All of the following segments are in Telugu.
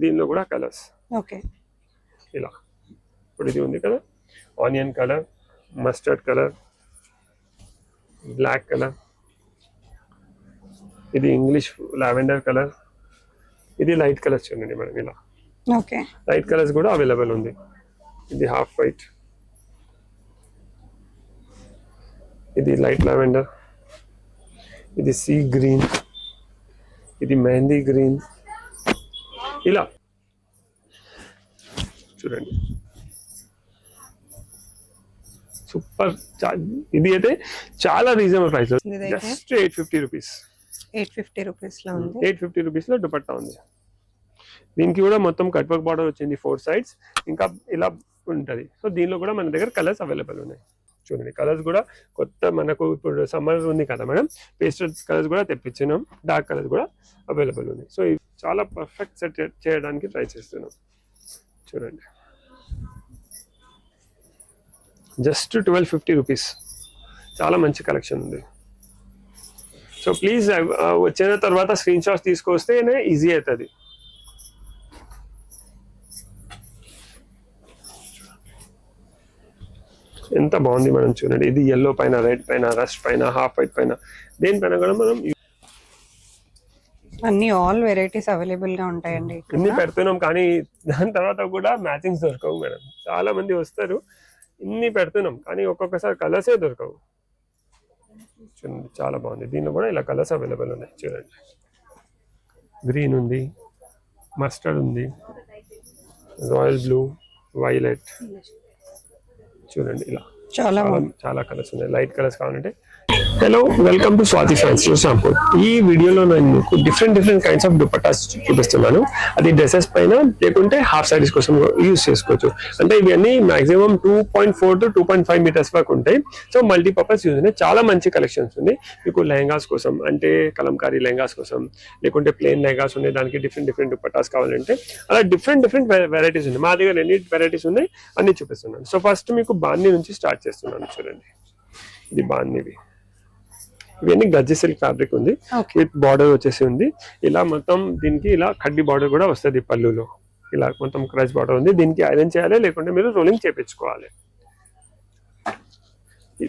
దీనిలో కూడా కలర్స్. ఓకే, ఇలా ఇప్పుడు ఇది ఉంది కదా, onion colour, mustard colour, black colour, ఇది ఇంగ్లీష్ లావెండర్ కలర్, ఇది లైట్ కలర్స్ చూడండి మేడం. ఇలా ఓకే, లైట్ కలర్స్ కూడా అవైలబుల్ ఉంది. ఇది హాఫ్ వైట్, ఇది లైట్ లావెండర్, ఇది సీ గ్రీన్, ఇది మెహందీ గ్రీన్. ఇలా చూడండి సూపర్. ఇది అయితే చాలా reasonable price, just 850 rupees. 850 rupees లో ఉంది. 850 రూపీస్ లో దుపట్టా ఉంది. దీనికి కూడా మొత్తం కట్ వర్క్ బార్డర్ వచ్చింది 4 sides, ఇంకా ఇలా ఉంటది. సో దీనిలో కూడా మన దగ్గర కలర్స్ అవైలబుల్ ఉన్నాయి. చూడండి కలర్స్ కూడా కొత్త, మనకు ఇప్పుడు సమ్మర్ ఉంది కదా మేడం, పేస్టల్ కలర్స్ కూడా తెప్పించినాం, డార్క్ కలర్స్ కూడా అవైలబుల్ ఉన్నాయి. సో ఇవి చాలా పర్ఫెక్ట్ సెట్ చేయడానికి ట్రై చేస్తున్నాం. చూడండి జస్ట్ 1250 రూపీస్, చాలా మంచి కలెక్షన్ ఉంది. సో ప్లీజ్ వచ్చిన తర్వాత స్క్రీన్ షాట్స్ తీసుకొస్తేనే ఈజీ అవుతుంది. ఎంత బాగుంది మనం చూడండి. ఇది ఎల్లో పైన, రెడ్ పైన, రస్ట్ పైన, హాఫ్ వైట్ పైన, దేనిపైన కూడా మనం అన్ని ఆల్ వెరైటీస్ అవైలబుల్ గా ఉంటాయండి. ఇన్ని పెడుతున్నాం కానీ దాని తర్వాత కూడా మ్యాచింగ్స్ దొరకవు మేడం. చాలా మంది వస్తారు, ఇన్ని పెడుతున్నాం కానీ ఒక్కొక్కసారి కలర్సే దొరకవు. చూడండి చాలా బాగుంది. దీనిలో కూడా ఇలా కలర్స్ అవైలబుల్ ఉన్నాయి. చూడండి గ్రీన్ ఉంది, మస్టర్డ్ ఉంది, రాయల్ బ్లూ, వైలెట్. చూడండి ఇలా చాలా కలర్స్ ఉన్నాయి. లైట్ కలర్స్ కావాలంటే hello, welcome to Swathi fancy shampoo. ఈ వీడియోలో నేను మీకు డిఫరెంట్ కైండ్స్ ఆఫ్ దుపట్టాస్ చూపిస్తున్నాను. అది డ్రెస్సెస్ పైన లేకుంటే హాఫ్ సారీస్ కోసం యూజ్ చేసుకోవచ్చు. అంటే ఇవన్నీ మాక్సిమం 2.4 to 2.5 మీటర్స్ వరకు ఉంటాయి. సో మల్టీపర్పస్ యూజ్ ఉన్నాయి. చాలా మంచి కలెక్షన్స్ ఉంది మీకు. లెహంగాస్ కోసం అంటే కలంకారీ లెహంగాస్ కోసం, లేకుంటే ప్లెయిన్ లెహంగాస్ ఉన్నాయి, దానికి డిఫరెంట్ దుపట్టాస్ కావాలంటే అలా డిఫరెంట్ వెరైటీస్ ఉన్నాయి. మా దగ్గర ఎన్ని వెరైటీస్ ఉన్నాయి అన్ని చూపిస్తున్నాను. సో ఫస్ట్ మీకు బాందీ నుంచి స్టార్ట్ చేస్తున్నాను. చూడండి ఇది బాందీవి. ఇవన్నీ గజ్జి సిల్క్ ఫ్యాబ్రిక్ ఉంది, విత్ బార్డర్ వచ్చేసి ఉంది. ఇలా మొత్తం దీనికి ఇలా కడ్డీ బార్డర్ కూడా వస్తుంది పళ్ళులో. ఇలా మొత్తం క్రచ్ బార్డర్ ఉంది. దీనికి ఐరన్ చేయాలి, లేకుంటే మీరు రోలింగ్ చేయించుకోవాలి.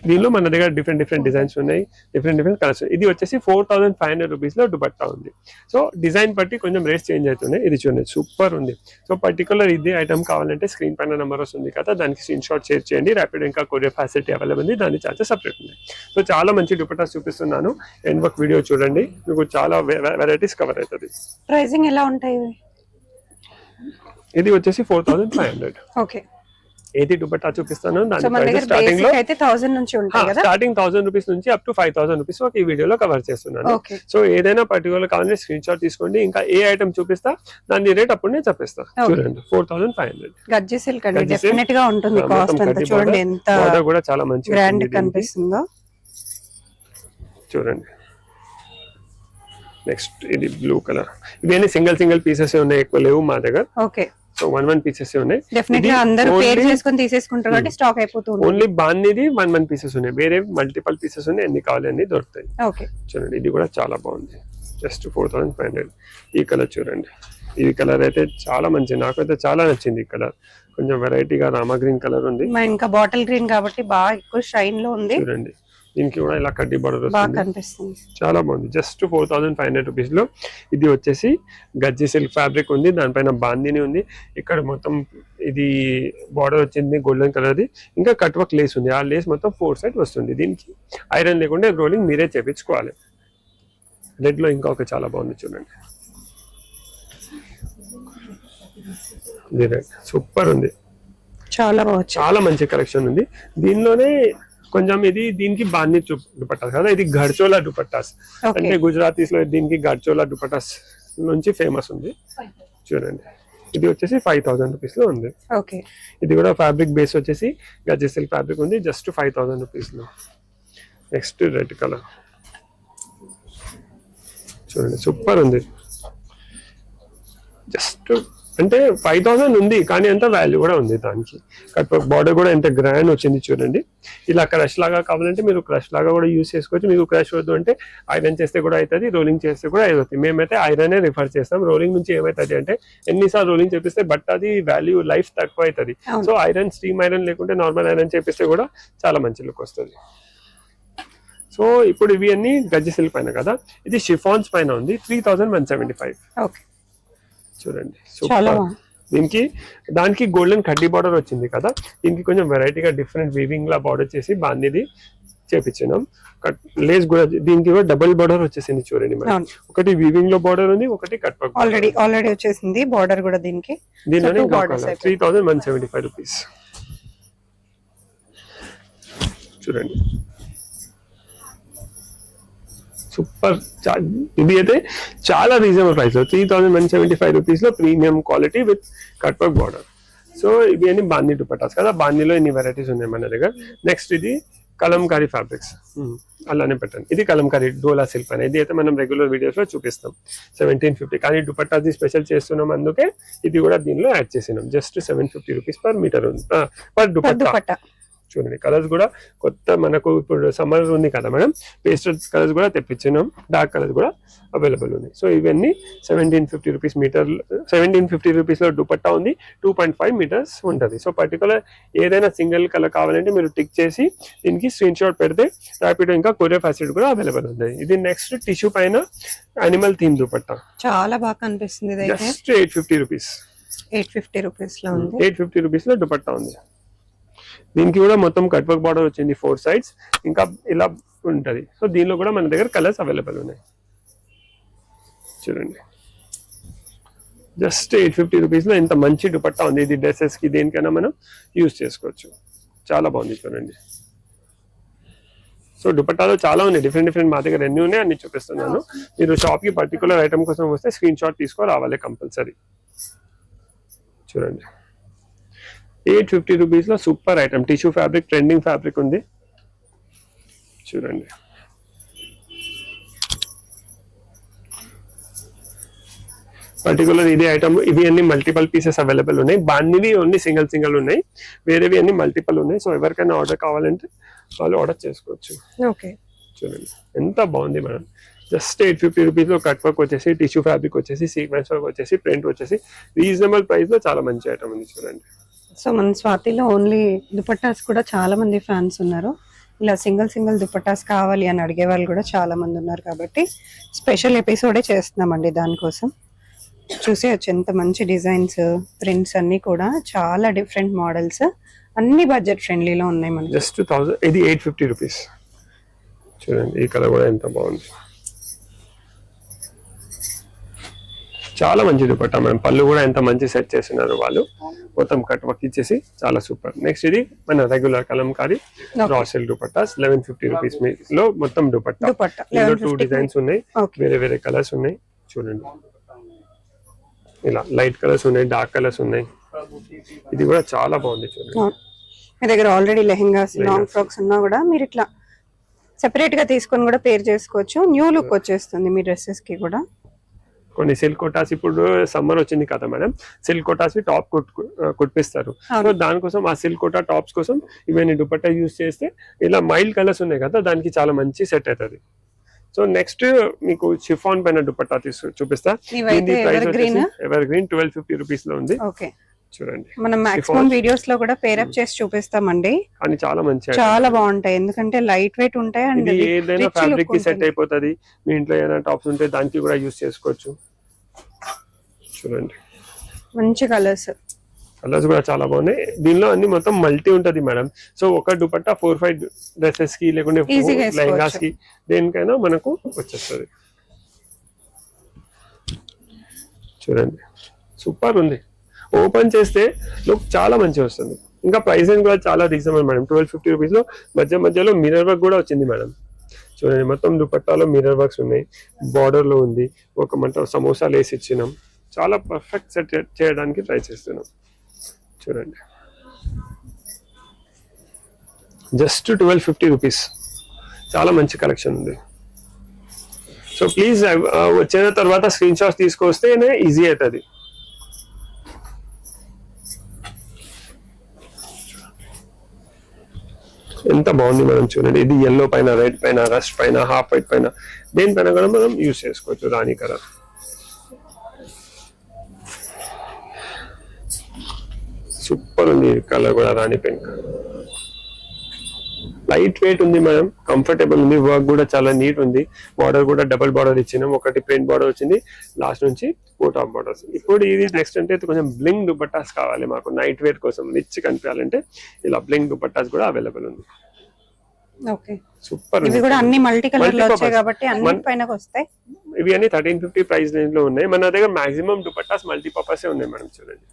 దీనిలో మన దగ్గర డిఫరెంట్ డిజైన్స్ ఉన్నాయి, డిఫరెంట్ కలర్స్. ఇది వచ్చేసి 4500 రూపీస్ లో దుపట్టా ఉంది. సో డిజైన్ బట్టి కొంచెం రేట్స్ చేంజ్ అవుతున్నాయి. ఇది చూడండి సూపర్ ఉంది. సో పర్టికులర్ ఇది ఐటమ్ కావాలంటే స్క్రీన్ పైన నెంబర్ వస్తుంది కదా, దానికి స్క్రీన్ షాట్ షేర్ చేయండి. ర్యాపిడ్ ఇంకా కొరియర్ ఫెసిలిటీ అవైలబుల్ ఉంది, దాని చార్జెస్ సపరేట్ ఉన్నాయి. సో చాలా మంచి దుపట్టాస్ చూపిస్తున్నాను. ఎండ్ వర్క్ వీడియో చూడండి, మీకు చాలా వెరైటీస్ కవర్ అవుతుంది. ప్రైసింగ్ ఎలా ఉంటాయి? ఇది వచ్చేసి 4500. ఓకే, ఏది దుపట్టా చూపిస్తాను. స్టార్టింగ్ 1000 రూపీస్ నుంచి అప్ టు 5000 రూపీస్ ఈ వీడియోలో కవర్ చేస్తున్నాను. సో ఏదైనా పర్టికులర్ కావాలంటే స్క్రీన్ షాట్ తీసుకోండి. ఇంకా ఏ ఐటమ్ చూపిస్తా దాని రేట్ అప్పుడు నేను చెప్పిస్తా. చూడండి 4500. గజ్జి సిల్క్ అండి, డెఫినెట్ గా ఉంటుంది. కాస్ట్ అంతా చూడండి ఎంత బార్డర్ కూడా చాలా మంచిగా గ్రాండ్ కనిపిస్తుందో. చూడండి నెక్స్ట్ ఇది బ్లూ కలర్. ఇవన్నీ సింగిల్ పీసెస్ ఉన్నాయి, ఎక్కువ లేవు మా దగ్గర. ఓకే, సో 1 పీసెస్ ఉన్నాయి. డెఫినెట్ గా అందరూ పేర్ చేసుకొని తీసేసుకుంటారు కాబట్టి స్టాక్ అయిపోతుంది. ఓన్లీ బాందీది 1 పీసెస్ ఉన్నాయి, వేరే మల్టిపల్ పీసెస్ ఉన్నాయి. ఎన్ని కావాలి అన్ని దొరుకుతాయి. ఓకే, చూడండి ఇది కూడా చాలా బాగుంది. జస్ట్ 4500. ఈ కలర్ చూడండి, ఈ కలర్ అయితే చాలా మంచిది, నాకైతే చాలా నచ్చింది. ఈ కలర్ కొంచెం వెరైటీగా రామా గ్రీన్ కలర్ ఉంది, ఇంకా బాటిల్ గ్రీన్ కాబట్టి బాగా ఎక్కువ షైన్ లో ఉంది. చూడండి దీనికి కూడా ఇలా కడ్డీ బార్డర్ వస్తుంది, చాలా బాగుంది. జస్ట్ 4500 రూపీస్ లో. ఇది వచ్చేసి గజ్జి సిల్క్ ఫ్యాబ్రిక్ ఉంది, దానిపైన బాందీని ఉంది. ఇక్కడ మొత్తం ఇది బార్డర్ వచ్చింది గోల్డెన్ కలర్ది. ఇంకా కట్ వర్క్ లేస్ ఉంది, ఆ లేస్ మొత్తం 4 సైడ్ వస్తుంది. దీనికి ఐరన్ లేకుండా రోలింగ్ మీరే చేపించుకోవాలి. రెడ్ లో ఇంకా ఒక చాలా బాగుంది చూడండి, ఇది రెడ్ సూపర్ ఉంది, చాలా మంచి కలెక్షన్ ఉంది. దీనిలోనే కొంచెం ఇది దీనికి బాందీ దుపట్టాస్ కదా, ఇది గడ్చోలా దుపట్టాస్ అంటే గుజరాతీస్ లో దీనికి గడ్చోలా దుపట్టాస్ నుంచి ఫేమస్ ఉంది. చూడండి ఇది వచ్చేసి 5000 రూపీస్ లో ఉంది. ఇది కూడా ఫ్యాబ్రిక్ బేస్ వచ్చేసి గజ్జి సిల్క్ ఫ్యాబ్రిక్ ఉంది, జస్ట్ 5000 రూపీస్ లో. నెక్స్ట్ రెడ్ కలర్ చూడండి సూపర్ ఉంది, జస్ట్ అంటే 5000 ఉంది, కానీ అంత వాల్యూ కూడా ఉంది దానికి. కట్ వర్క్ బార్డర్ కూడా ఎంత గ్రాండ్ వచ్చింది చూడండి. ఇలా క్రష్ లాగా కావాలంటే మీరు క్రష్ లాగా కూడా యూస్ చేసుకోవచ్చు. మీకు క్రష్ వద్దు అంటే ఐరన్ చేస్తే కూడా అవుతుంది, రోలింగ్ చేస్తే కూడా అవుతుంది. మేమైతే ఐరనే రిఫర్ చేస్తాం. రోలింగ్ నుంచి ఏమవుతుంది అంటే ఎన్నిసార్లు రోలింగ్ చేపిస్తే బట్ అది వాల్యూ లైఫ్ తక్కువ అవుతుంది. సో ఐరన్, స్టీమ్ ఐరన్ లేకుంటే నార్మల్ ఐరన్ చేపిస్తే కూడా చాలా మంచి లుక్ వస్తుంది. సో ఇప్పుడు ఇవి అన్ని గజ్జి సిల్క్ పైన కదా, ఇది షిఫాన్స్ పైన ఉంది. 3175. చూడండి సూపర్. దీనికి దానికి గోల్డెన్ కడ్డీ బార్డర్ వచ్చింది కదా, దీనికి కొంచెం వెరైటీగా డిఫరెంట్ వీవింగ్ లా బార్డర్ చేసి బాందీది చేపించినాం. లేస్ కూడా దీనికి కూడా డబుల్ బార్డర్ వచ్చేసింది చూడండి మేడం. ఒకటి వీవింగ్ లో బార్డర్ ఉంది, ఒకటి కట్ వర్క్ ఆల్రెడీ వచ్చేసింది బార్డర్ కూడా దీనికి. దీనిలోనే 3175 రూపీస్. చూడండి సూపర్. ఇది అయితే చాలా రీజనబుల్ ప్రైస్ లో 3175 రూపీస్ లో premium quality with cut work border. So ఇవి అన్ని బాందీ దుపట్టాస్ కదా, బాందీలో ఎన్ని వెరైటీస్ ఉన్నాయి మన దగ్గర. నెక్స్ట్ ఇది కలంకారీ ఫ్యాబ్రిక్స్, అలానే పెట్టండి. ఇది కలంకారీ డోలా సిల్క్ పైన, ఇది అయితే మనం రెగ్యులర్ వీడియోస్ లో చూపిస్తాం. 1750, కానీ దుపట్టాది స్పెషల్ చేస్తున్నాం, అందుకే ఇది కూడా దీనిలో యాడ్ చేసినాం. జస్ట్ 750 రూపీస్ పర్ మీటర్ ఉంది, పర్ దుపట్టా. చూడండి కలర్స్ కూడా కొత్త, మనకు ఇప్పుడు సమ్మర్ ఉంది కదా మేడం, పేస్టల్ కలర్స్ కూడా తెప్పించినాం, డార్క్ కలర్స్ కూడా అవైలబుల్ ఉన్నాయి. సో ఇవన్నీ 1750 రూపీస్ మీటర్, 1750 రూపీస్ లో దుపట్టా ఉంది. 2.5 మీటర్స్ ఉంటుంది. సో పర్టికులర్ ఏదైనా సింగిల్ కలర్ కావాలంటే మీరు టిక్ చేసి దీనికి స్క్రీన్ షాట్ పెడితే ర్యాపిడో ఇంకా కొరియర్ ఫెసిలిటీ కూడా అవైలబుల్ ఉంది. ఇది నెక్స్ట్ టిష్యూ పైన యానిమల్ థీమ్ దుపట్టా, చాలా బాగా కనిపిస్తుంది. Just 850 rupees. 850 రూపీస్ లో ఉంది. 850 రూపీస్ లో దుపట్టా ఉంది. దీనికి కూడా మొత్తం కట్ వర్క్ బార్డర్ వచ్చింది 4 సైడ్స్, ఇంకా ఇలా ఉంటది. సో దీనిలో కూడా మన దగ్గర కలర్స్ అవైలబుల్ ఉన్నాయి. చూడండి జస్ట్ 850 రూపీస్ లో ఇంత మంచి దుపట్టా ఉంది. ఇది డ్రెస్సెస్ కి దేనికైనా మనం యూజ్ చేసుకోవచ్చు. చాలా బాగుంది చూడండి. సో దుపట్టాలో చాలా ఉన్నాయి, డిఫరెంట్ మా దగ్గర ఎన్ని ఉన్నాయి అన్ని చూపిస్తున్నాను. మీరు షాప్ కి పర్టికులర్ ఐటమ్ కోసం వస్తే స్క్రీన్ షాట్ తీసుకో రావాలి కంపల్సరీ. చూడండి 850 రూపీస్ లో super item, tissue fabric, trending fabric ఉంది. చూడండి పర్టికులర్ ఇది ఐటమ్. ఇవి అన్ని మల్టిపల్ పీసెస్ అవైలబుల్ ఉన్నాయి. బాందీవి ఓన్లీ సింగిల్ ఉన్నాయి, వేరేవి అన్ని మల్టిపల్ ఉన్నాయి. సో ఎవరికైనా ఆర్డర్ కావాలంటే వాళ్ళు ఆర్డర్ చేసుకోవచ్చు. చూడండి ఎంత బాగుంది మేడం. జస్ట్ 850 రూపీస్ లో కట్ వర్క్ వచ్చేసి, టిష్యూ ఫ్యాబ్రిక్ వచ్చేసి, సీక్వెన్స్ వర్క్ వచ్చేసి, ప్రింట్ వచ్చేసి, రీజనబుల్ ప్రైస్ లో చాలా మంచి ఐటమ్ ఉంది. చూడండి సో మన స్వాతిలో ఓన్లీ దుపట్టాస్ కూడా చాలా మంది ఫ్యాన్స్ ఉన్నారు. ఇలా సింగిల్ దుపట్టాస్ కావాలి అని అడిగే వాళ్ళు కూడా చాలా మంది ఉన్నారు, కాబట్టి స్పెషల్ ఎపిసోడే చేస్తున్నామండి దానికోసం. చూసేయచ్చు ఎంత మంచి డిజైన్స్, ప్రింట్స్ అన్ని కూడా చాలా డిఫరెంట్ మోడల్స్, అన్ని బడ్జెట్ ఫ్రెండ్లీలో ఉన్నాయి మనకి. జస్ట్ 1000, ఇది 850 రూపీస్. చూడండి ఈ కలర్ కూడా ఎంత బాగుంది, చాలా మంచి దుపట్టా మేడం. పళ్ళు కూడా ఎంత మంచి సెట్ చేస్తున్నారు వాళ్ళు, మొత్తం కట్ వర్క్ ఇచ్చేసి చాలా సూపర్. నెక్స్ట్ ఇది మన regular Kalamkari raw silk dupattas, 1150 rupees లో మొత్తం దుపట్టా. 2 డిజైన్స్ ఉన్నాయి, వేరే కలర్స్ ఉన్నాయి. చూడండి ఇలా లైట్ కలర్స్ ఉన్నాయి, డార్క్ కలర్స్ ఉన్నాయి. ఇది కూడా చాలా బాగుంది. చూడండి మీ దగ్గర ఆల్రెడీ లెహెంగాస్, లాంగ్ ఫ్రాక్స్ ఉన్నా కూడా మీరు ఇట్లా సెపరేట్ గా తీసుకొని కూడా పేర్ చేసుకోవచ్చు. న్యూ లుక్ వచ్చేస్తుంది మీ డ్రెస్సెస్ కి కూడా. కొన్ని సిల్క్ కోటాస్, ఇప్పుడు సమ్మర్ వచ్చింది కదా మేడం, సిల్క్ కోటాస్ టాప్ కుట్టిస్తారు. సో దానికోసం ఆ సిల్క్ కోటా టాప్స్ కోసం ఇవన్నీ దుపట్టా యూజ్ చేస్తే ఇలా మైల్డ్ కలర్స్ ఉన్నాయి కదా, దానికి చాలా మంచి సెట్ అవుతుంది. సో నెక్స్ట్ మీకు షిఫాన్ పైన దుపట్టా చూపిస్తా. ఎవర్ గ్రీన్ 1250 రూపీస్ లో ఉంది. చూడండి మనం మాక్సిమం వీడియోస్ లో కూడా పేర్ అప్ చేసి చూపిస్తామండి, కానీ చాలా మంచి, చాలా బాగుంటాయి. ఎందుకంటే లైట్ వెయిట్ ఉంటాయి అండ్ ఏదైనా ఫ్యాబ్రిక్ కి సెట్ అయిపోతుంది. మీ ఇంట్లో ఏదైనా టాప్స్ ఉంటే దానికి కూడా యూజ్ చేసుకోవచ్చు. చూడండి మంచి కలర్స్ కూడా చాలా బాగున్నాయి. దీనిలో అన్ని మొత్తం మల్టీ ఉంటది మేడం. సో ఒక దుపట్టా 4-5 డ్రెస్సెస్ కి లేకుంటే లెహంగాస్ కి దేనికైనా మనకు వచ్చేస్తుంది. చూడండి సూపర్ ఉంది. ఓపెన్ చేస్తే లుక్ చాలా మంచిగా వస్తుంది. ఇంకా ప్రైసింగ్ కూడా చాలా రీజనబుల్ మేడం. 1250 రూపీస్ లో మధ్యలో మిర్రర్ వర్క్ కూడా వచ్చింది మేడం. చూడండి మొత్తం దుపట్టాలో మిర్రర్ వర్క్స్ ఉన్నాయి, బార్డర్ లో ఉంది, ఒక మొత్తం సమోసా లేసి ఇచ్చినాం. చాలా పర్ఫెక్ట్ సెట్ చేయడానికి ట్రై చేస్తున్నాం. చూడండి జస్ట్ 1250 రూపీస్, చాలా మంచి కలెక్షన్ ఉంది. సో ప్లీజ్ వచ్చిన తర్వాత స్క్రీన్ షాట్స్ తీసుకొస్తేనే ఈజీ అవుతుంది. ఎంత బాగుంది మనం చూడండి. ఇది ఎల్లో పైన, రెడ్ పైన, రస్ట్ పైన, హాఫ్ వైట్ పైన, దేనిపైన కూడా మనం యూజ్ చేసుకోవచ్చు. రాణి కలర్ సూపర్ ఉంది. కలర్ కూడా రాణి పింక్, లైట్ వెయిట్ ఉంది మేడం, కంఫర్టబుల్ ఉంది. వర్క్ కూడా చాలా నీట్ ఉంది. బార్డర్ కూడా డబుల్ బార్డర్ ఇచ్చినాం. ఒకటి ప్రింట్ బార్డర్ వచ్చింది, లాస్ట్ నుంచి కోట్ ఆఫ్ బార్డర్స్. ఇప్పుడు ఇది నెక్స్ట్ అంటే కొంచెం బ్లింగ్ దుపట్టాస్ కావాలి మాకు నైట్ వేర్ కోసం, రిచ్ కనిపించాలంటే ఇలా బ్లింగ్ దుపట్టాస్ కూడా అవైలబుల్ ఉంది. Okay, super. ఇవి కూడా అన్ని మల్టీ కలర్ లో వచ్చాయి కాబట్టి అన్ని పైన వస్తాయి. ఇవి అన్ని 1350 ప్రైస్ రేంజ్ లో ఉన్నాయి. మన దగ్గర మాక్సిమం దుపట్టాస్ మల్టీపర్పస్ ఉన్నాయి మేడం. చూడండి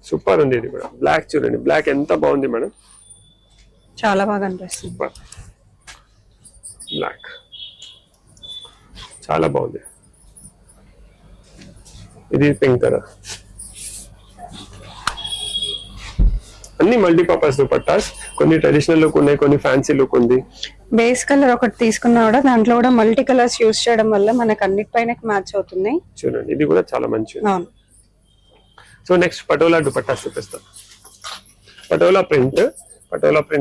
సూపర్ ఉంది. ఇది కూడా బ్లాక్ చూడండి, బ్లాక్ ఎంత బాగుంది మేడం, చాలా బాగా అనిపిస్తుంది. సూపర్ బ్లాక్ చాలా బాగుంది. ఇది పింక్ కలర్, అన్ని మల్టీపర్పస్ దుపట్టాస్. కొన్ని ట్రెడిషనల్ లుక్ ఉన్నాయి, కొన్ని ఫ్యాన్సీ లుక్ ఉంది. బేస్ కలర్ ఒకటి తీసుకున్నా కూడా దాంట్లో కూడా మల్టీ కలర్స్ యూస్ చేయడం వల్ల మనకు అన్నిటిపైన మ్యాచ్ అవుతున్నాయి. చూడండి ఇది కూడా చాలా మంచిది. అవును. సో నెక్స్ట్ పటోలా దుపట్టాస్ చూపిస్తాను. పటోలా ప్రింట్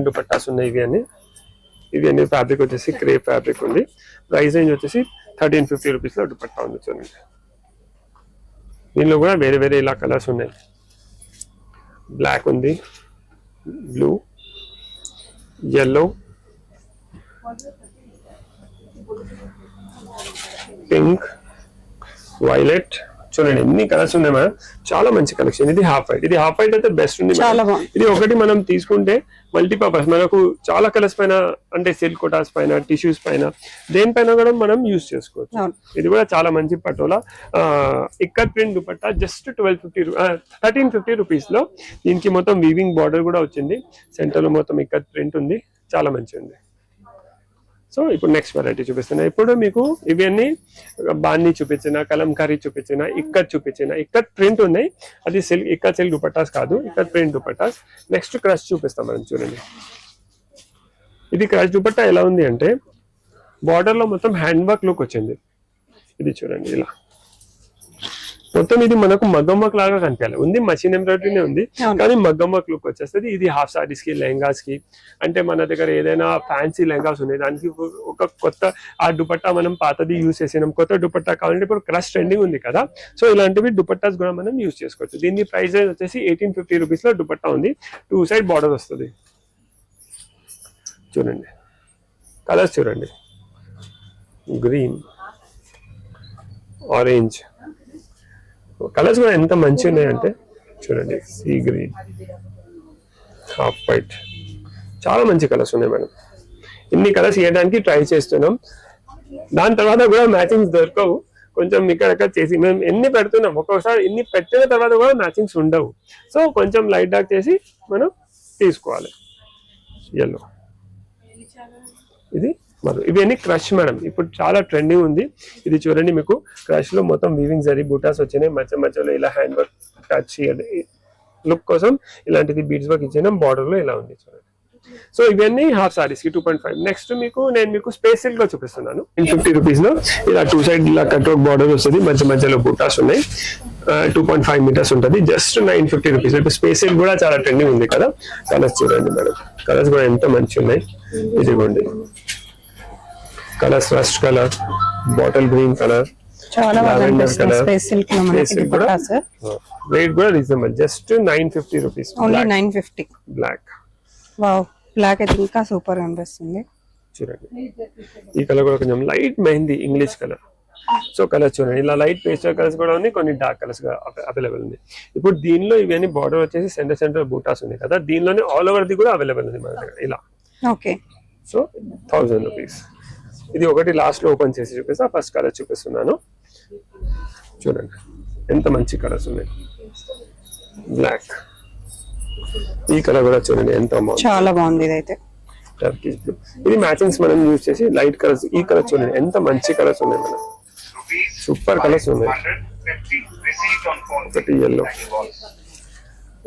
దుపట్టాస్ ఉన్నాయి. ఇవి అన్ని ఫ్యాబ్రిక్ వచ్చేసి క్రేప్ ఫ్యాబ్రిక్ ఉంది. ప్రైస్ రేంజ్ వచ్చేసి 1350 రూపీస్ లో దుపట్టా ఉంది. చూడండి దీనిలో కూడా వేరే వేరే ఇలా కలర్స్ ఉన్నాయి. బ్లాక్ ఉంది, బ్లూ, yellow, పింక్, వైలెట్. చూడండి ఎన్ని కలర్స్ ఉన్నాయి మేడం, చాలా మంచి కలెక్షన్. ఇది హాఫ్ వైట్, ఇది హాఫ్ వైట్ అయితే బెస్ట్ ఉంది. ఇది ఒకటి మనం తీసుకుంటే మల్టీపర్పస్ మనకు చాలా కలర్స్ పైన, అంటే సిల్క్ కోటాస్ పైన, టిష్యూస్ పైన, దేనిపైన కూడా మనం యూజ్ చేసుకోవచ్చు. ఇది కూడా చాలా మంచి patola ikat print dupatta. Just 1350 rupees లో. దీనికి మొత్తం వీవింగ్ బార్డర్ కూడా వచ్చింది. సెంటర్ లో మొత్తం ఇక్కత్ ప్రింట్ ఉంది, చాలా మంచిగా ఉంది. సో ఇప్పుడు నెక్స్ట్ వెరైటీ చూపిస్తున్నా. ఇప్పుడు మీకు ఇవన్నీ బాన్ని చూపించిన, కలంకారీ చూపించిన, ఇక్కత్ ప్రింట్ ఉన్నాయి. అది ఇక్కత్ సిల్క్ దుపట్టాస్ కాదు, ikat print dupattas. Next crush చూపిస్తాం మనం. చూడండి ఇది క్రష్ దుపట్టా ఎలా ఉంది అంటే బార్డర్ లో మొత్తం హ్యాండ్ వర్క్ లుక్ వచ్చింది. ఇది చూడండి ఇలా మొత్తం ఇది మనకు మగ్గం వర్క్ లాగా కనిపించాలి. ఉంది మషిన్ ఎంబ్రాయిడరీనే ఉంది, కానీ మగ్గం వర్క్ లుక్ వచ్చేస్తుంది. ఇది హాఫ్ సారీస్ కి, లెహంగాస్ కి, అంటే మన దగ్గర ఏదైనా ఫ్యాన్సీ లెహంగాస్ ఉన్నాయి దానికి ఒక కొత్త ఆ దుపట్టా మనం పాతది యూజ్ చేసినాం, కొత్త దుపట్టా కావాలంటే ఇప్పుడు క్రష్ ట్రెండింగ్ ఉంది కదా. సో ఇలాంటివి దుపట్టాస్ కూడా మనం యూజ్ చేసుకోవచ్చు. దీని ప్రైస్ వచ్చేసి 1850 రూపీస్ లో దుపట్టా ఉంది. 2 సైడ్ బార్డర్ వస్తుంది. చూడండి కలర్స్ చూడండి, గ్రీన్, ఆరెంజ్, కలర్స్ కూడా ఎంత మంచి ఉన్నాయంటే చూడండి. సీ గ్రీన్, హాఫ్ వైట్, చాలా మంచి కలర్స్ ఉన్నాయి మేడం. ఇన్ని కలర్స్ ఇవ్వడానికి ట్రై చేస్తున్నాం. దాని తర్వాత కూడా మ్యాచింగ్స్ దొరకవు. కొంచెం ఇక్కడ చేసి మేము ఎన్ని పెడుతున్నాం, ఒక్కొక్కసారి ఇన్ని పెట్టిన తర్వాత కూడా మ్యాచింగ్స్ ఉండవు. సో కొంచెం లైట్ డార్క్ చేసి మనం తీసుకోవాలి. ఎల్లో, ఇది మరి ఇవన్నీ క్రష్ మేడం, ఇప్పుడు చాలా ట్రెండింగ్ ఉంది. ఇది చూడండి మీకు క్రష్ లో మొత్తం వీవింగ్ జరీ బూటాస్ వచ్చినాయి. మధ్యలో ఇలా హ్యాండ్ వర్క్ టచ్ లుక్ కోసం ఇలాంటిది బీడ్స్ వర్క్ ఇచ్చిన బార్డర్ లో ఇలా ఉంది చూడండి. సో ఇవన్నీ హాఫ్ సారీస్ కి 2.5. నెక్స్ట్ నేను మీకు స్పేస్ సిల్క్ లో చూపిస్తున్నాను. 50 రూపీస్ లో ఇలా 2 సైడ్ ఇలా కట్ వర్క్ బార్డర్ వస్తుంది. మధ్యలో బూటాస్ ఉన్నాయి. 2.5 మీటర్స్ ఉంటుంది. Just 950 rupees. ఇప్పుడు స్పేస్ సిల్క్ కూడా చాలా ట్రెండింగ్ ఉంది కదా. కలర్స్ చూడండి మేడం, కలర్స్ కూడా ఎంత మంచి ఉన్నాయి. ఇదిగోండి colours, rust colour, bottle green colour, చాలా బాగుంది. స్పేస్ సిల్క్ లో మనకి దుపట్టాస్ రేట్ కూడా reasonable. Just 950 rupees. Only 950. Black, wow, black అయితే ఇంకా సూపర్ అనిపిస్తుంది. చూడండి ఈ కలర్ కూడా కొంచెం light mehndi English colour. So colours చూడండి ఇలా లైట్ పేస్టల్ కలర్స్ కూడా ఉంది, కొన్ని డార్క్ కలర్స్ అవైలబుల్ ఉంది. ఇప్పుడు దీనిలో ఇవన్నీ బార్డర్ వచ్చేసి సెంటర్ బూటాస్ ఉన్నాయి కదా, దీనిలోనే ఆల్ ఓవర్ ది కూడా అవైలబుల్ ఉంది మన దగ్గర ఇలా. Okay, so 1000 rupees. ఇది ఒకటి లాస్ట్ లో ఓపెన్ చేసి చూపిస్తా. ఫస్ట్ కలర్ చూపిస్తున్నాను. చూడండి ఎంత మంచి కలర్స్ ఉన్నాయి. బ్లాక్, ఈ కలర్ కూడా చూడండి ఎంత బాగుంది, చాలా బాగుంది. ఇదైతే టర్కిష్ బ్లూ. ఇది మ్యాచింగ్స్ మనం యూజ్ చేసి లైట్ కలర్స్. ఈ కలర్ చూడండి ఎంత మంచి కలర్స్ ఉన్నాయి మనం, సూపర్ కలర్స్ ఉన్నాయి. ఒకటి ఎల్లో,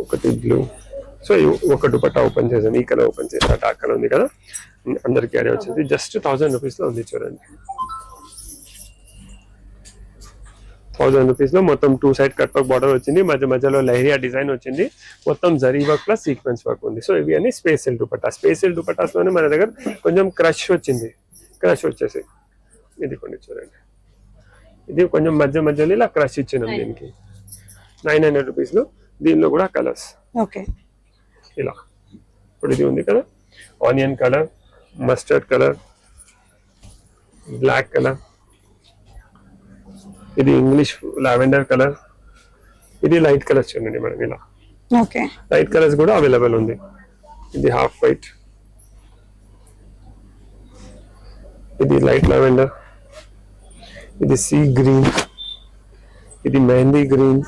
ఒకటి బ్లూ. సో ఒక దుపట్టా ఓపెన్ చేసాం. ఈ కలర్ ఓపెన్ చేసా, డార్క్ కలర్ ఉంది కదా, అందరికి ఐడియా వచ్చింది. జస్ట్ 1000 రూపీస్ లో ఉంది చూడండి. 1000 రూపీస్ లో మొత్తం 2 సైడ్ కట్ వర్క్ బార్డర్ వచ్చింది, మధ్య మధ్యలో లైరియా డిజైన్ వచ్చింది, మొత్తం zari work plus sequence work ఉంది. సో ఇవి అన్ని స్పేషియల్ దుపట్టా. స్పేషియల్ దుపట్టాస్ లోనే మన దగ్గర కొంచెం క్రష్ వచ్చింది. క్రష్ వచ్చేసి ఇది కొన్ని చూడండి, ఇది కొంచెం మధ్య మధ్యలో ఇలా క్రష్ ఇచ్చినాం దీనికి. 900 రూపీస్ లో దీనిలో కూడా కలర్స్ ఓకే. ఇలా ఇప్పుడు ఇది ఉంది కదా, onion colour, mustard colour, black colour, ఇది ఇంగ్లీష్ లావెండర్ కలర్, ఇది లైట్ కలర్స్ చూడండి మేడం. ఇలా ఓకే, లైట్ కలర్స్ కూడా అవైలబుల్ ఉంది. ఇది హాఫ్ వైట్, ఇది లైట్ లావెండర్, ఇది సీ గ్రీన్, ఇది మెహందీ గ్రీన్.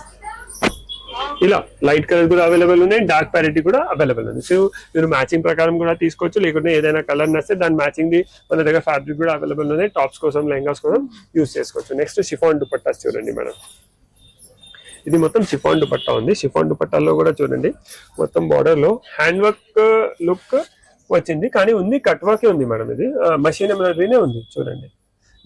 ఇలా లైట్ కలర్ కూడా అవైలబుల్ ఉన్నాయి, డార్క్ ప్యారెటీ కూడా అవైలబుల్ ఉంది. సో మీరు మ్యాచింగ్ ప్రకారం కూడా తీసుకోవచ్చు, లేకుంటే ఏదైనా కలర్ నచ్చితే దాని మ్యాచింగ్ ది మన దగ్గర ఫ్యాబ్రిక్ కూడా అవైలబుల్ ఉన్నాయి. టాప్స్ కోసం, లెహంగాస్ కోసం యూస్ చేసుకోవచ్చు. నెక్స్ట్ షిఫాన్ దుపట్టాస్ చూడండి మేడం. ఇది మొత్తం షిఫాన్ దుపట్టా ఉంది. షిఫాన్ దుపట్టాల్లో కూడా చూడండి మొత్తం బార్డర్ లో హ్యాండ్ వర్క్ లుక్ వచ్చింది, కానీ ఉంది కట్ వర్క్ ఉంది మేడం. ఇది మషిన్ ఎంబ్రాయిడరీనే ఉంది చూడండి.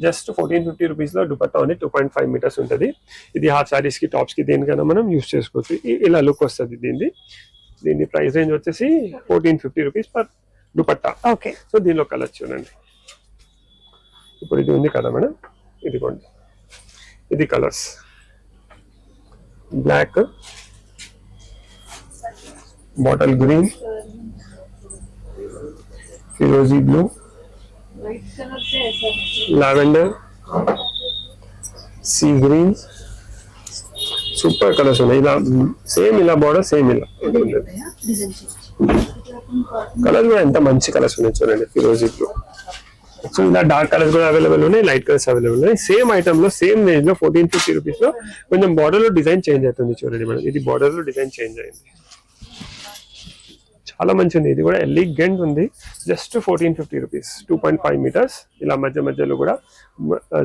జస్ట్ 1450 రూపీస్ లో దుపట్టా ఉంది. 2.5 మీటర్స్ ఉంటుంది. ఇది హాఫ్ సారీస్ కి, టాప్స్ కి, దేనికైనా మనం యూస్ చేసుకోవచ్చు. ఇలా లుక్ వస్తుంది దీని ప్రైస్ రేంజ్ వచ్చేసి 1450 rupees per dupatta. Okay. So దీనిలో కలర్ చూడండి. ఇప్పుడు ఇది ఉంది కదా మేడం, ఇదిగోండి, ఇది కలర్స్ బ్లాక్, బాటిల్ గ్రీన్, ఫిరోజీ blue, lavender, sea green, super colours ఉన్నాయి. ఇలా సేమ్ ఇలా బార్డర్ సేమ్ ఇలా కలర్స్ కూడా ఎంత మంచి కలర్స్ ఉన్నాయి చూడండి. ఫిరోజీ బ్లూ. సో ఇలా డార్క్ కలర్స్ కూడా అవైలబుల్ ఉన్నాయి, లైట్ కలర్స్ అవైలబుల్ ఉన్నాయి. సేమ్ ఐటమ్ లో సేమ్ రేంజ్ లో 1450 రూపీస్ లో కొంచెం బార్డర్ లో డిజైన్ చేంజ్ అవుతుంది చూడండి మేడం. ఇది బార్డర్ లో డిజైన్ చేంజ్ అయింది, చాలా మంచి ఉంది. ఇది కూడా ఎలిగెంట్ ఉంది. Just 1450 rupees, 2.5 metres. ఇలా మధ్య మధ్యలో కూడా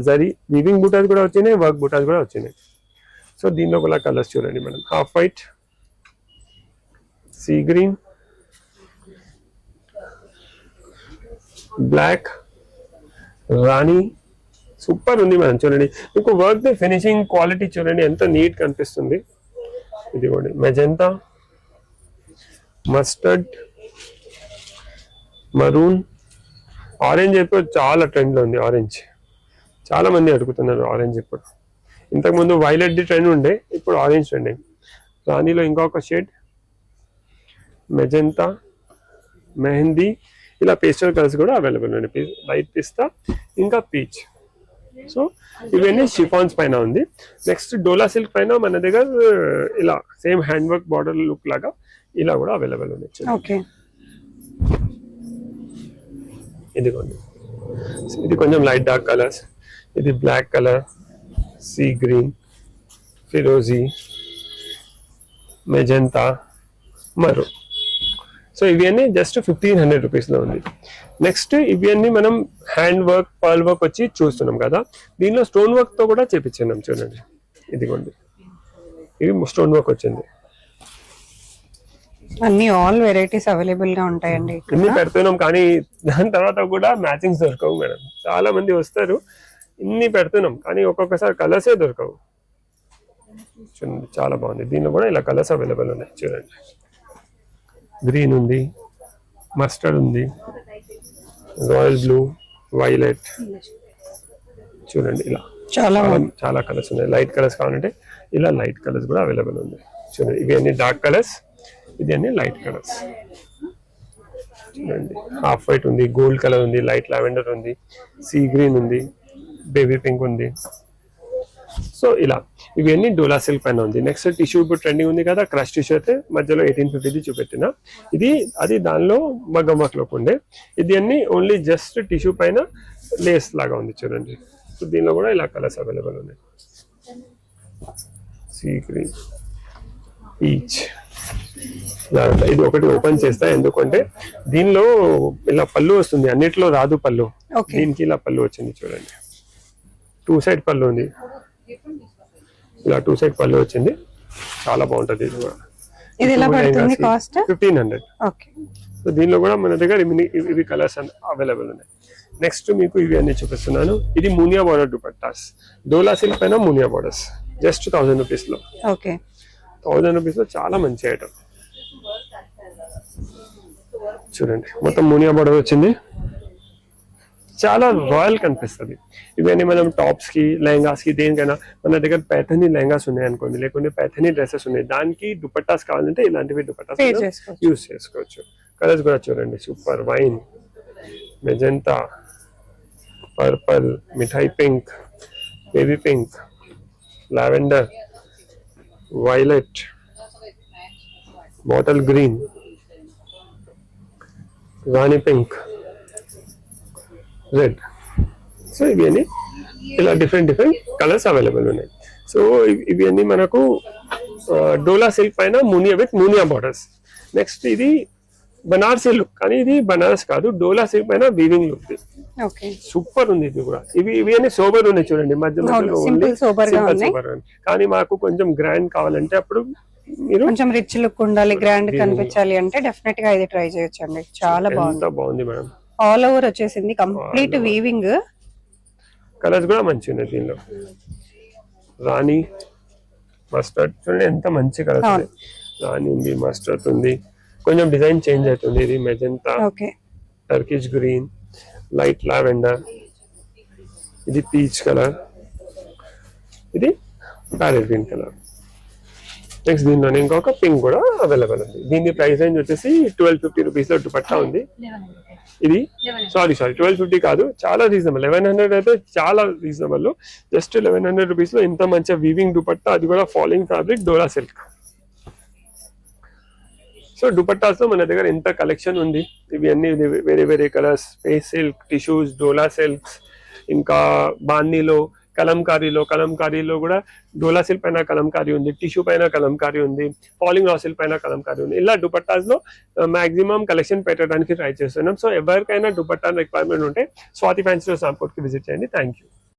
జరీ వీవింగ్ బూటాస్ కూడా వచ్చినాయి, వర్క్ బూటాస్ కూడా వచ్చినాయి. సో దీనిలో కూడా కలర్స్ చూడండి madam. Half white, sea green, black, రాణి. సూపర్ ఉంది మేడం చూడండి. మీకు వర్క్ ఫినిషింగ్ క్వాలిటీ చూడండి ఎంత నీట్ కనిపిస్తుంది. ఇది కూడా మెజెంతా, మస్టర్డ్, మరూన్, ఆరెంజ్ ఇప్పుడు చాలా ట్రెండ్ లో ఉంది. ఆరెంజ్ చాలా మంది అడుగుతున్నారు ఆరెంజ్. ఇప్పుడు ఇంతకుముందు వైలెట్ ది ట్రెండ్ ఉండే, ఇప్పుడు ఆరెంజ్ ట్రెండింగ్. రాణిలో ఇంకొక షేడ్, మెజెంతా, మెహందీ, ఇలా పేస్టల్ కలర్స్ కూడా అవైలబుల్ ఉన్నాయి. లైట్ పిస్తా, ఇంకా పీచ్. సో ఇవన్నీ షిఫాన్స్ పైన ఉంది. నెక్స్ట్ డోలా సిల్క్ పైన మన దగ్గర ఇలా same hand work border look లాగా ఇలా కూడా అవైలబుల్ ఉన్నాయి. ఓకే. ఇదిగోండి, ఇది కొంచెం లైట్ డార్క్ కలర్స్. ఇది బ్లాక్ కలర్, సీ గ్రీన్, ఫిరోజీ, మెజెంతా, మరూన్. సో ఇవి అన్ని జస్ట్ 1500 రూపీస్ లో ఉంది. నెక్స్ట్ ఇవి అన్ని మనం హ్యాండ్ వర్క్, పర్ల్ వర్క్ వచ్చి చూస్తున్నాం కదా, దీనిలో స్టోన్ వర్క్ తో కూడా చేపించాం చూడండి. ఇదిగోండి, ఇది స్టోన్ వర్క్ వచ్చింది. అన్ని ఆల్ వెరైటీస్ అవైలబుల్ గా ఉంటాయండి. ఇన్ని పెడుతున్నాం, కానీ దాని తర్వాత కూడా మ్యాచింగ్స్ దొరకవు మేడం. చాలా మంది వస్తారు, ఇన్ని పెడుతున్నాం, కానీ ఒక్కొక్కసారి కలర్సే దొరకవు. చూడండి చాలా బాగుంది. దీనిలో కూడా ఇలా కలర్స్ అవైలబుల్ ఉన్నాయి చూడండి. గ్రీన్ ఉంది, మస్టర్డ్ ఉంది, రాయల్ బ్లూ, వైలెట్. చూడండి ఇలా చాలా కలర్స్ ఉన్నాయి. లైట్ కలర్స్ కావాలంటే ఇలా లైట్ కలర్స్ కూడా అవైలబుల్ ఉంది చూడండి. ఇవి అన్ని డార్క్ కలర్స్, ఇది అన్ని లైట్ కలర్స్ చూడండి. హాఫ్ వైట్ ఉంది, గోల్డ్ కలర్ ఉంది, లైట్ లావెండర్ ఉంది, సీ గ్రీన్ ఉంది, బేబీ పింక్ ఉంది. సో ఇలా ఇవన్నీ డోలా సిల్క్ పైన ఉంది. నెక్స్ట్ టిష్యూ ఇప్పుడు ట్రెండింగ్ ఉంది కదా, క్రష్ టిష్యూ అయితే మధ్యలో 1850 చూపెట్టిన. అది దానిలో మగ్గం వర్క్ లోపు ఉండే. ఇది అన్ని ఓన్లీ జస్ట్ టిష్యూ పైన లేస్ లాగా ఉంది చూడండి. సో దీనిలో కూడా ఇలా కలర్స్ అవైలబుల్ ఉన్నాయి. Sea green, peach. ఇది ఒకటి ఓపెన్ చేస్తా, ఎందుకంటే దీనిలో ఇలా పళ్ళు వస్తుంది, అన్నిట్లో రాదు పళ్ళు. దీనికి ఇలా పళ్ళు వచ్చింది చూడండి. 2 సైడ్ పళ్ళు ఉంది, ఇలా 2 సైడ్ పళ్ళు వచ్చింది. చాలా బాగుంటది. ఇది కూడా 1500. సో దీనిలో కూడా మన దగ్గర ఇవి కలర్స్ అవైలబుల్ ఉన్నాయి. నెక్స్ట్ మీకు ఇవి అన్ని చూపిస్తున్నాను. ఇది మునియా బార్డర్ దుపట్టాస్, డోలా సిల్క్ పైన మునియా బార్డర్స్. జస్ట్ 1000 రూపీస్ లో. ఓకే 1000 రూపీస్ లో చాలా మంచి ఐటమ్. చూడండి మొత్తం మునియా బోర్డర్ వచ్చింది, చాలా రాయల్ కనిపిస్తుంది. ఇవన్నీ మనం టాప్స్ కి, లెహంగాస్ కి, దేనికైనా మన దగ్గర పైథనీ లెహంగాస్ ఉన్నాయి అనుకోండి, లేకుంటే పైథనీ డ్రెస్సెస్ ఉన్నాయి, దానికి దుపట్టాస్ కావాలంటే ఇలాంటివి దుపట్టాస్ పే చేసుకోవచ్చు. యూస్ చేసుకోవచ్చు. కలర్స్ కూడా చూడండి సూపర్, వైన్, మెజెంటా, పర్పల్, మిఠాయి pink, baby pink, lavender, violet, bottle green, రాణి పింక్, రెడ్. సో ఇవన్నీ ఇలా డిఫరెంట్ కలర్స్ అవైలబుల్ ఉన్నాయి. సో ఇవన్నీ మనకు డోలా సిల్క్ పైన Muniya with Muniya borders. Next ఇది బనారసీ లుక్, కానీ ఇది బనారస్ కాదు, డోలా సిల్క్ పైన వీవింగ్ లుక్. ఓకే సూపర్ ఉంది ఇది కూడా. ఇవి అన్ని సోబర్ ఉన్నాయి చూడండి, మధ్య మధ్యలో సింపుల్ సోబర్ గా ఉన్నాయి. సూపర్ ఉంది. కానీ మాకు కొంచెం గ్రాండ్ కావాలంటే అప్పుడు మీరు కొంచెం రిచ్ లుక్ ఉండాలి, గ్రాండ్ కనిపించాలి అంటే డెఫినెట్ గా ఇది ట్రై చేయొచ్చండి. చాలా ఎంత బాగుంది మేడం. ఆల్ ఓవర్ వచ్చేసింది, కంప్లీట్ వీవింగ్. కలర్స్ కూడా మంచిగా ఉన్నాయి దీనిలో. రాణి, మస్టర్డ్, చూడండి ఎంత మంచి కలర్స్ ఉన్నాయి. రాణి ఉంది, మస్టర్డ్ ఉంది, కొంచెం డిజైన్ చేంజ్ అవుతుంది. ఇది magenta, okay Turkish green, light lavender, ఇది పీచ్ కలర్, ఇది ప్యారెట్ గ్రీన్ కలర్. నెక్స్ట్ దీనిలోనే ఇంకొక పింక్ కూడా అవైలబుల్ ఉంది. దీని ప్రైస్ రేంజ్ వచ్చేసి 1250 రూపీస్ లో దుపట్టా ఉంది. ఇది సారీ 1250 కాదు, చాలా రీజనబుల్. 1100 అయితే చాలా రీజనబుల్. జస్ట్ 1100 రూపీస్ లో ఇంత మంచి వీవింగ్ దుపట్టా, అది కూడా ఫాలింగ్ ఫ్యాబ్రిక్ డోలా సిల్క్. సో దుపట్టాస్ లో మన దగ్గర ఎంత కలెక్షన్ ఉంది. ఇవి అన్ని వేరే వేరే కలర్స్, స్పేస్ సిల్క్, టిష్యూస్, డోలా సిల్క్స్, ఇంకా బాందీలో, కలంకారీలో కూడా డోలా సిల్క్ పైన కలంకారీ ఉంది, టిష్యూ పైన కలంకారీ ఉంది, ఫాలింగ్ రా సిల్క్ పైన కలంకారీ ఉంది. ఇలా దుపట్టాస్ లో మాక్సిమం కలెక్షన్ పెట్టడానికి ట్రై చేస్తున్నాం. సో ఎవరికైనా దుపట్టా రిక్వైర్మెంట్ ఉంటే స్వాతి ఫ్యాన్సీ రాంపూర్ కి విజిట్ చేయండి. Thank you.